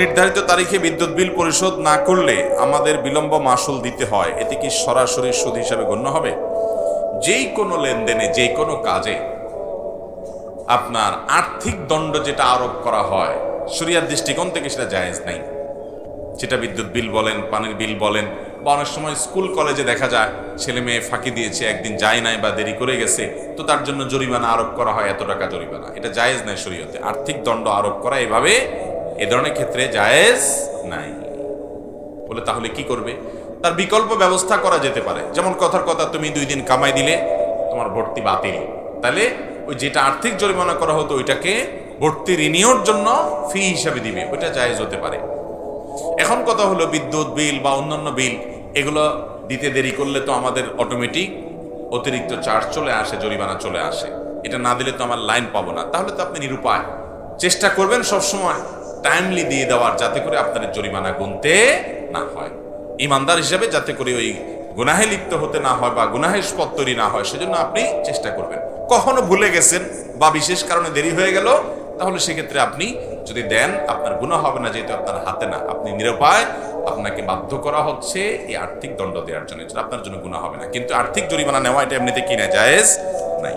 নির্ধারিত তারিখে বিদ্যুৎ বিল পরিশোধ না করলে আমাদের বিলম্ব মাশুল দিতে হয়, এতে কি সরাসরি সুদ হিসাবে গণ্য হবে? যেই কোনো লেনদেনে, যে কোনো কাজে আপনার আর্থিক দণ্ড যেটা আরোপ করা হয় শরিয়ার দৃষ্টিকোণ থেকে সেটা জায়েজ নাই। সেটা বিদ্যুৎ বিল বলেন, পানির বিল বলেন, বা অনেক সময় স্কুল কলেজে দেখা যায় ছেলে মেয়ে ফাঁকি দিয়েছে, একদিন যায় নাই বা দেরি করে গেছে, তো তার জন্য জরিমানা আরোপ করা হয়, এত টাকা জরিমানা। এটা জায়েজ নাই শরীয়তে। আর্থিক দণ্ড আরোপ করা এভাবে এ ধরনের ক্ষেত্রে জায়েজ নাই। বলে তাহলে কি করবে? তার বিকল্প ব্যবস্থা করা যেতে পারে। যেমন কথার কথা, তুমি 2 দিন কামাই দিলে তোমার ভর্তি বাতিল, তাহলে ওই যেটা আর্থিক জরিমানা করা হতো ওইটাকে ভর্তি রিনিউর জন্য ফি হিসাবে দিবে, ওইটা জায়েজ হতে পারে। এখন কথা হলো, বিদ্যুৎ বিল বা অন্যান্য বিল এগুলো দিতে দেরি করলে তো আমাদের অটোমেটিক অতিরিক্ত চার্জ চলে আসে, জরিমানা চলে আসে। এটা না দিলে তো আমার লাইন পাবো না। তাহলে তো আপনি নিরুপায়। চেষ্টা করবেন সবসময় টাইমলি দিয়ে দেওয়ার, যাতে করে আপনার জরিমানা গুনতে না হয়। ইমানদার হিসাবে যাতে করে ওই গুনাহে লিপ্ত হতে না হয় বা গুনাহের পথ তৈরি না হয়, সেজন্য আপনি চেষ্টা করবেন। কখনো ভুলে গেছেন বা বিশেষ কারণে দেরি হয়ে গেল, তাহলে সেক্ষেত্রে আপনি যদি দেন আপনার গুনাহ হবে না, যেহেতু আপনার হাতে না, আপনি নিরুপায়, আপনাকে বাধ্য করা হচ্ছে এই আর্থিক দণ্ড দেওয়ার জন্য, এটা আপনার জন্য গুনাহ হবে না। কিন্তু আর্থিক জরিমানা নেওয়া এটা এমনিতে কি না, জায়েজ নাই।